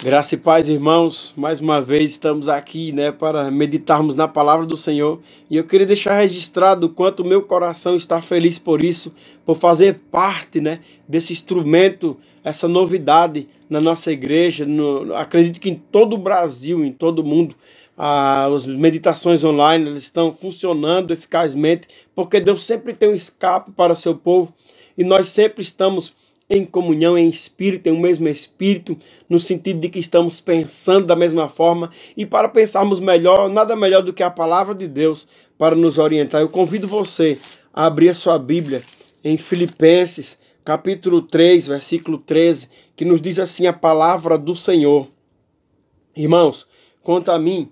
Graça e paz, irmãos. Mais uma vez estamos aqui, para meditarmos na palavra do Senhor. E eu queria deixar registrado o quanto o meu coração está feliz por isso, por fazer parte, desse instrumento, essa novidade na nossa igreja. Acredito que em todo o Brasil, em todo o mundo, as meditações online elas estão funcionando eficazmente, porque Deus sempre tem um escape para o seu povo e nós sempre estamos em comunhão, em espírito, em um mesmo espírito, no sentido de que estamos pensando da mesma forma, e para pensarmos melhor, nada melhor do que a palavra de Deus para nos orientar. Eu convido você a abrir a sua Bíblia em Filipenses, capítulo 3, versículo 13, que nos diz assim a palavra do Senhor. Irmãos, quanto a mim,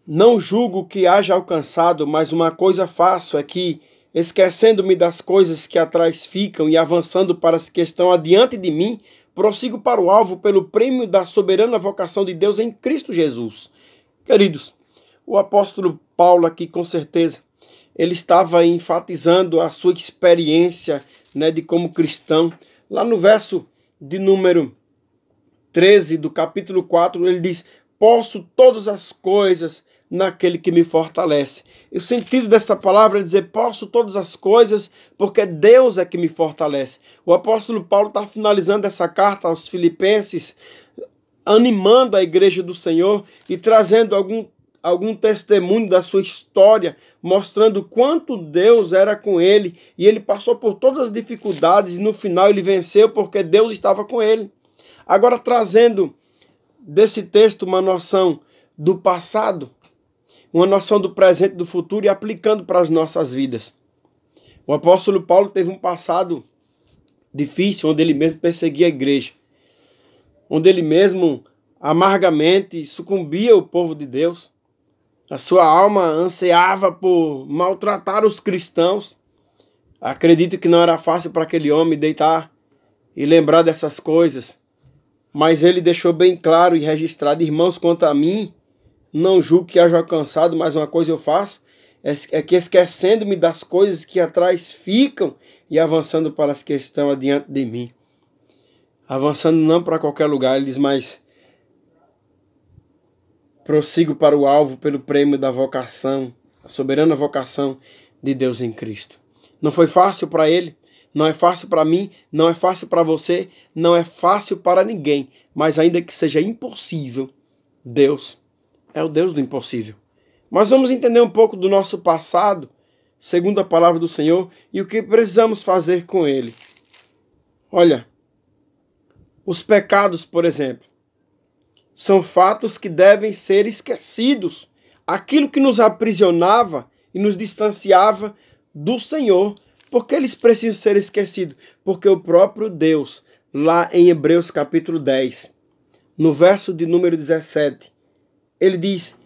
não julgo que haja alcançado, mas uma coisa faço é que, esquecendo-me das coisas que atrás ficam e avançando para as que estão adiante de mim, prossigo para o alvo pelo prêmio da soberana vocação de Deus em Cristo Jesus. Queridos, o apóstolo Paulo aqui, com certeza, ele estava enfatizando a sua experiência, de como cristão. Lá no verso de número 13 do capítulo 4, ele diz: posso todas as coisas naquele que me fortalece. E o sentido dessa palavra é dizer: posso todas as coisas porque Deus é que me fortalece. O apóstolo Paulo está finalizando essa carta aos Filipenses, animando a igreja do Senhor e trazendo algum testemunho da sua história, mostrando quanto Deus era com ele, e ele passou por todas as dificuldades e no final ele venceu porque Deus estava com ele. Agora, trazendo desse texto uma noção do passado, uma noção do presente e do futuro, e aplicando para as nossas vidas. O apóstolo Paulo teve um passado difícil, onde ele mesmo perseguia a igreja, onde ele mesmo amargamente sucumbia o povo de Deus. A sua alma ansiava por maltratar os cristãos. Acredito que não era fácil para aquele homem deitar e lembrar dessas coisas, mas ele deixou bem claro e registrado: irmãos, quanto a mim, não julgo que haja alcançado, mas uma coisa eu faço, é que esquecendo-me das coisas que atrás ficam e avançando para as que estão adiante de mim. Avançando não para qualquer lugar, ele diz, mas prossigo para o alvo pelo prêmio da vocação, a soberana vocação de Deus em Cristo. Não foi fácil para ele, não é fácil para mim, não é fácil para você, não é fácil para ninguém, mas ainda que seja impossível, Deus é o Deus do impossível. Mas vamos entender um pouco do nosso passado, segundo a palavra do Senhor, e o que precisamos fazer com ele. Olha, os pecados, por exemplo, são fatos que devem ser esquecidos. Aquilo que nos aprisionava e nos distanciava do Senhor, porque eles precisam ser esquecidos? Porque o próprio Deus, lá em Hebreus capítulo 10, no verso de número 17, ele diz: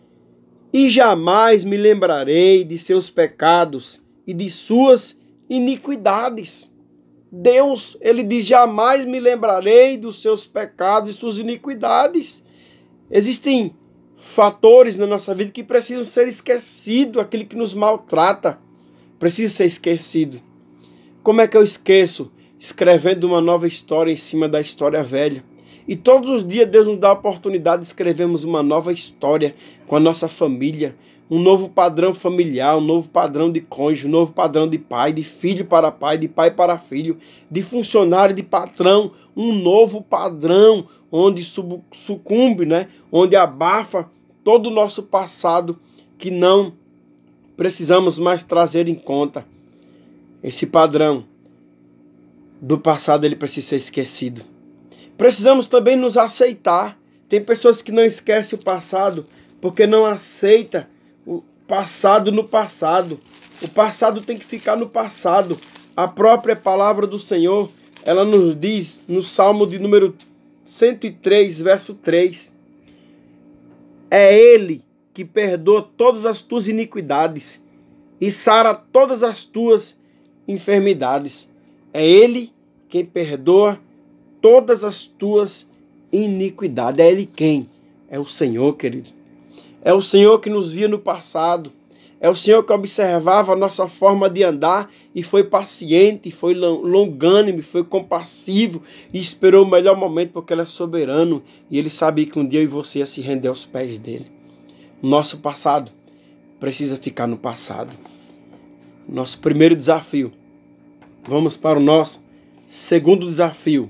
e jamais me lembrarei de seus pecados e de suas iniquidades. Deus, ele diz: jamais me lembrarei dos seus pecados e suas iniquidades. Existem fatores na nossa vida que precisam ser esquecidos. Aquele que nos maltrata precisa ser esquecido. Como é que eu esqueço? Escrevendo uma nova história em cima da história velha. E todos os dias Deus nos dá a oportunidade de escrevermos uma nova história com a nossa família, um novo padrão familiar, um novo padrão de cônjuge, um novo padrão de pai, de filho para pai, de pai para filho, de funcionário, de patrão, um novo padrão onde sucumbe, onde abafa todo o nosso passado que não precisamos mais trazer em conta. Esse padrão do passado ele precisa ser esquecido. Precisamos também nos aceitar. Tem pessoas que não esquecem o passado porque não aceitam o passado no passado. O passado tem que ficar no passado. A própria palavra do Senhor, ela nos diz no Salmo de número 103, verso 3. É Ele que perdoa todas as tuas iniquidades e sara todas as tuas enfermidades. É Ele quem perdoa todas as tuas iniquidades. É Ele quem? É o Senhor, querido. É o Senhor que nos via no passado. É o Senhor que observava a nossa forma de andar e foi paciente, foi longânime, foi compassivo e esperou o melhor momento porque Ele é soberano e Ele sabia que um dia eu e você ia se render aos pés dEle. Nosso passado precisa ficar no passado. Nosso primeiro desafio. Vamos para o nosso segundo desafio.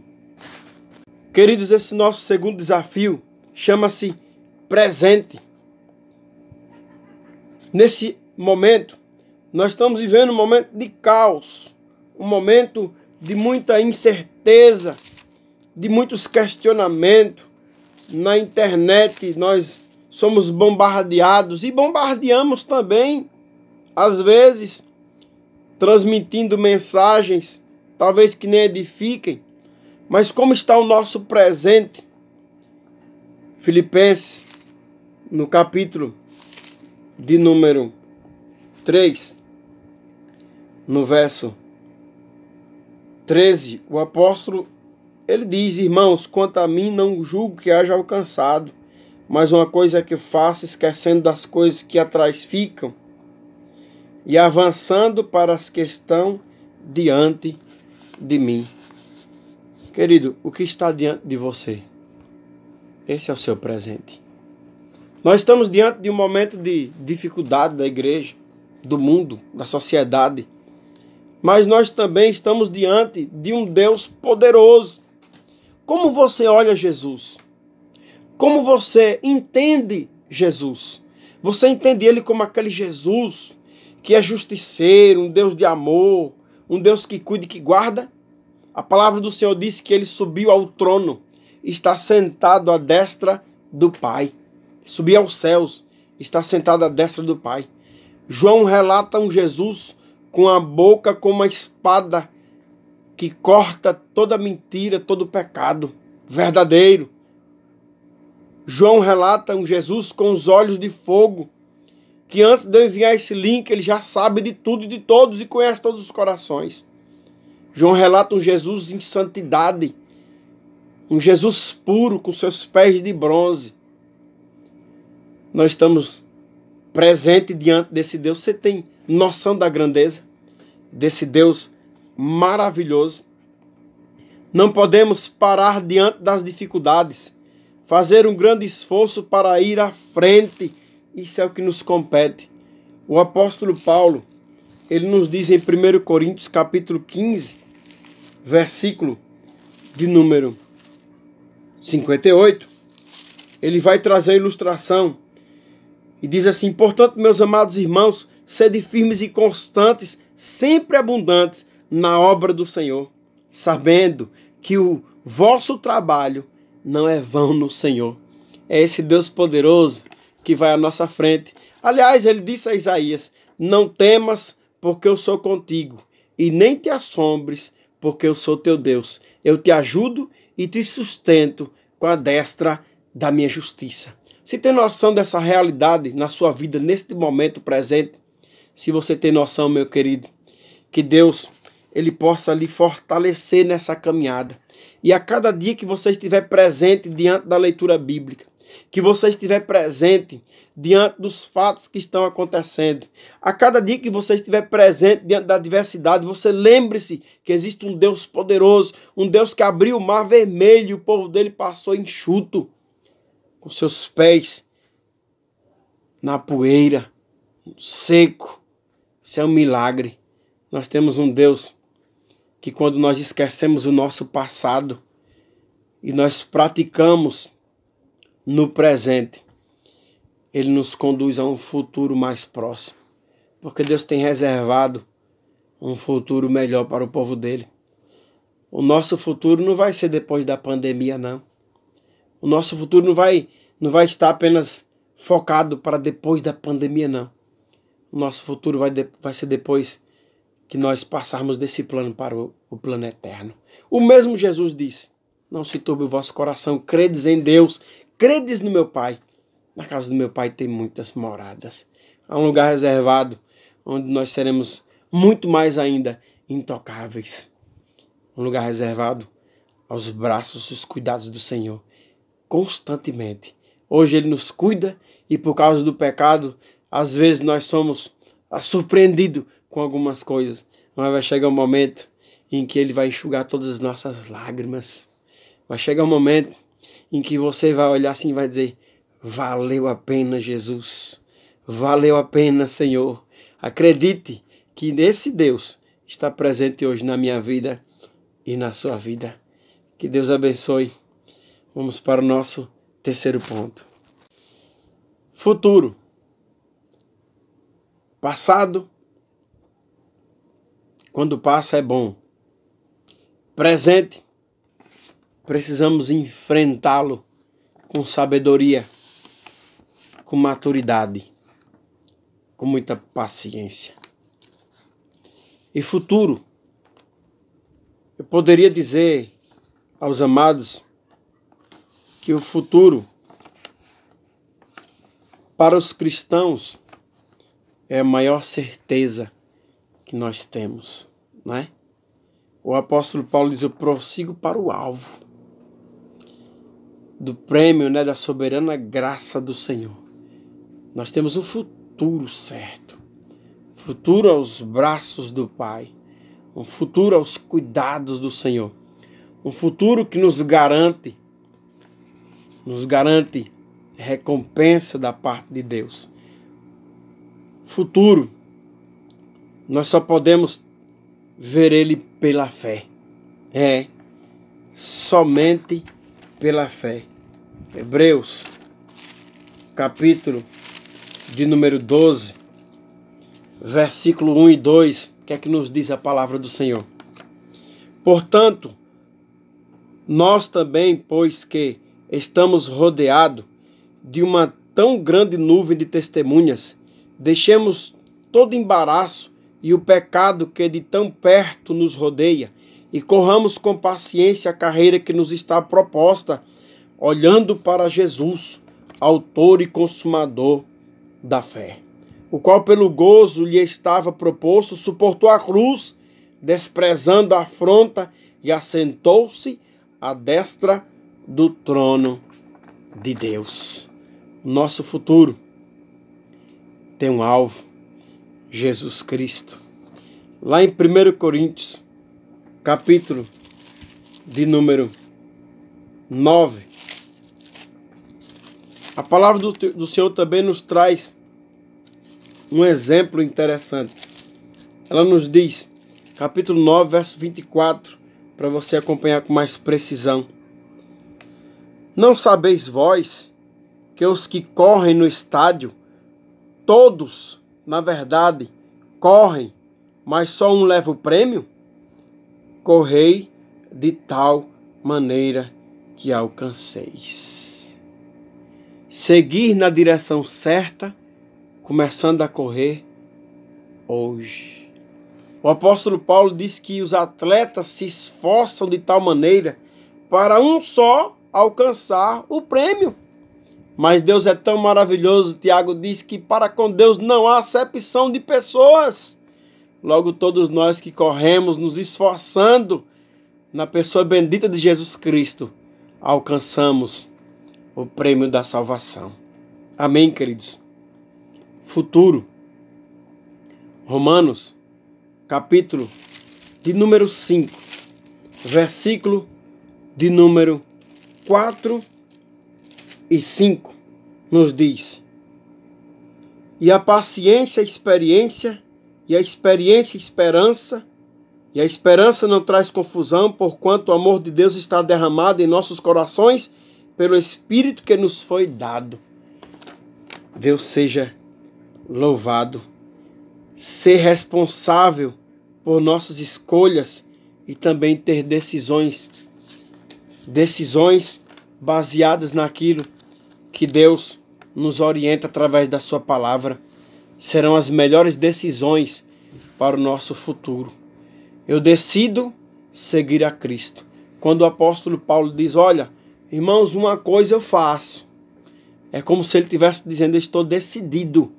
Queridos, esse nosso segundo desafio chama-se presente. Nesse momento, nós estamos vivendo um momento de caos, um momento de muita incerteza, de muitos questionamentos. Na internet nós somos bombardeados e bombardeamos também, às vezes, transmitindo mensagens, talvez que nem edifiquem, mas como está o nosso presente? Filipenses, no capítulo de número 3, no verso 13, o apóstolo, ele diz: irmãos, quanto a mim não julgo que haja alcançado, mas uma coisa que faço, esquecendo das coisas que atrás ficam, e avançando para as que estão diante de mim. Querido, o que está diante de você? Esse é o seu presente. Nós estamos diante de um momento de dificuldade da igreja, do mundo, da sociedade. Mas nós também estamos diante de um Deus poderoso. Como você olha Jesus? Como você entende Jesus? Você entende Ele como aquele Jesus que é justiceiro, um Deus de amor, um Deus que cuida e que guarda? A palavra do Senhor diz que Ele subiu ao trono, está sentado à destra do Pai. Subiu aos céus, está sentado à destra do Pai. João relata um Jesus com a boca como uma espada que corta toda mentira, todo pecado verdadeiro. João relata um Jesus com os olhos de fogo, que antes de eu enviar esse link, ele já sabe de tudo e de todos e conhece todos os corações. João relata um Jesus em santidade, um Jesus puro com seus pés de bronze. Nós estamos presentes diante desse Deus. Você tem noção da grandeza desse Deus maravilhoso? Não podemos parar diante das dificuldades, fazer um grande esforço para ir à frente. Isso é o que nos compete. O apóstolo Paulo, ele nos diz em 1 Coríntios capítulo 15, versículo de número 58, ele vai trazer a ilustração e diz assim: portanto, meus amados irmãos, sede firmes e constantes, sempre abundantes na obra do Senhor, sabendo que o vosso trabalho não é vão no Senhor. É esse Deus poderoso que vai à nossa frente. Aliás, ele disse a Isaías: não temas, porque eu sou contigo, e nem te assombres, porque eu sou teu Deus. Eu te ajudo e te sustento com a destra da minha justiça. Se tem noção dessa realidade na sua vida, neste momento presente, se você tem noção, meu querido, que Deus, Ele possa lhe fortalecer nessa caminhada. E a cada dia que você estiver presente diante da leitura bíblica, que você estiver presente diante dos fatos que estão acontecendo, a cada dia que você estiver presente diante da adversidade, você lembre-se que existe um Deus poderoso, um Deus que abriu o mar vermelho e o povo dele passou enxuto, com seus pés na poeira, seco. Isso é um milagre. Nós temos um Deus que, quando nós esquecemos o nosso passado e nós praticamos no presente, Ele nos conduz a um futuro mais próximo. Porque Deus tem reservado um futuro melhor para o povo dele. O nosso futuro não vai ser depois da pandemia, não. O nosso futuro não vai estar apenas focado para depois da pandemia, não. O nosso futuro vai ser depois que nós passarmos desse plano para o plano eterno. O mesmo Jesus disse: não se turbe o vosso coração, credes em Deus, credes no meu Pai. Na casa do meu Pai tem muitas moradas. Há um lugar reservado onde nós seremos muito mais ainda intocáveis. Um lugar reservado aos braços e os cuidados do Senhor, constantemente. Hoje Ele nos cuida e por causa do pecado, às vezes nós somos surpreendido com algumas coisas, mas vai chegar um momento em que Ele vai enxugar todas as nossas lágrimas. Vai chegar um momento em que você vai olhar assim e vai dizer: valeu a pena, Jesus. Valeu a pena, Senhor. Acredite que esse Deus está presente hoje na minha vida e na sua vida. Que Deus abençoe. Vamos para o nosso terceiro ponto. Futuro. Passado, quando passa, é bom. Presente, precisamos enfrentá-lo com sabedoria, com maturidade, com muita paciência. E futuro, eu poderia dizer aos amados que o futuro para os cristãos é a maior certeza que nós temos, não é? O apóstolo Paulo diz: eu prossigo para o alvo do prêmio, da soberana graça do Senhor. Nós temos um futuro certo, futuro aos braços do Pai, um futuro aos cuidados do Senhor, um futuro que nos garante recompensa da parte de Deus. Futuro, nós só podemos ver ele pela fé. Somente pela fé. Hebreus, capítulo de número 12, versículo 1 e 2, o que é que nos diz a palavra do Senhor? Portanto, nós também, pois que estamos rodeados de uma tão grande nuvem de testemunhas, deixemos todo embaraço e o pecado que de tão perto nos rodeia, e corramos com paciência a carreira que nos está proposta, olhando para Jesus, autor e consumador da fé, o qual pelo gozo lhe estava proposto, suportou a cruz, desprezando a afronta, e assentou-se à destra do trono de Deus. Nosso futuro tem um alvo: Jesus Cristo. Lá em 1 Coríntios, capítulo de número 9, a palavra do Senhor também nos traz um exemplo interessante. Ela nos diz, capítulo 9, verso 24, para você acompanhar com mais precisão. Não sabeis vós que os que correm no estádio, todos, na verdade, correm, mas só um leva o prêmio? Correi de tal maneira que alcanceis. Seguir na direção certa, começando a correr hoje. O apóstolo Paulo diz que os atletas se esforçam de tal maneira para um só alcançar o prêmio. Mas Deus é tão maravilhoso, Tiago diz que para com Deus não há acepção de pessoas. Logo, todos nós que corremos, nos esforçando na pessoa bendita de Jesus Cristo, alcançamos o prêmio da salvação. Amém, queridos? Futuro. Romanos, capítulo de número 5, versículo de número 4 e 5, nos diz: e a paciência, a experiência, e a experiência, esperança, e a esperança não traz confusão, porquanto o amor de Deus está derramado em nossos corações pelo Espírito que nos foi dado. Deus seja louvado. Ser responsável por nossas escolhas e também ter decisões baseadas naquilo que Deus nos orienta através da sua palavra, serão as melhores decisões para o nosso futuro. Eu decido seguir a Cristo. Quando o apóstolo Paulo diz: olha, irmãos, uma coisa eu faço, é como se ele estivesse dizendo: eu estou decidido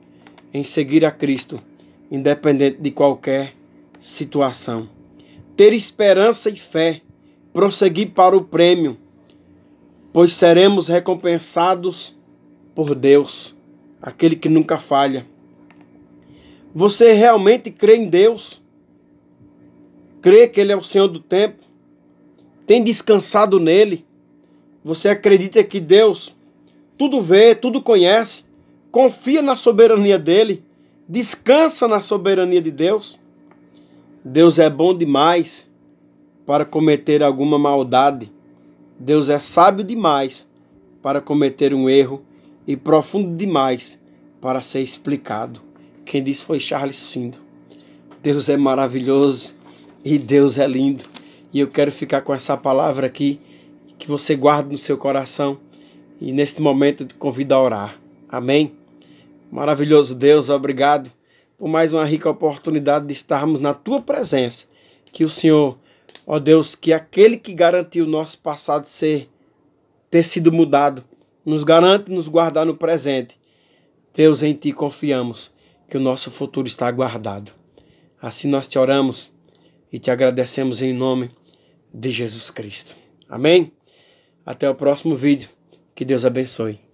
em seguir a Cristo, independente de qualquer situação. Ter esperança e fé, prosseguir para o prêmio, pois seremos recompensados por Deus, aquele que nunca falha. Você realmente crê em Deus? Crê que Ele é o Senhor do tempo? Tem descansado nele? Você acredita que Deus tudo vê, tudo conhece? Confia na soberania dele? Descansa na soberania de Deus? Deus é bom demais para cometer alguma maldade. Deus é sábio demais para cometer um erro e profundo demais para ser explicado. Quem disse foi Charles Findo. Deus é maravilhoso e Deus é lindo. E eu quero ficar com essa palavra aqui, que você guarde no seu coração. E neste momento eu te convido a orar. Amém? Maravilhoso Deus, obrigado por mais uma rica oportunidade de estarmos na tua presença. Que o Senhor, ó Deus, que aquele que garantiu o nosso passado ter sido mudado, nos garante nos guardar no presente. Deus, em ti confiamos que o nosso futuro está guardado. Assim nós te oramos e te agradecemos em nome de Jesus Cristo. Amém? Até o próximo vídeo. Que Deus abençoe.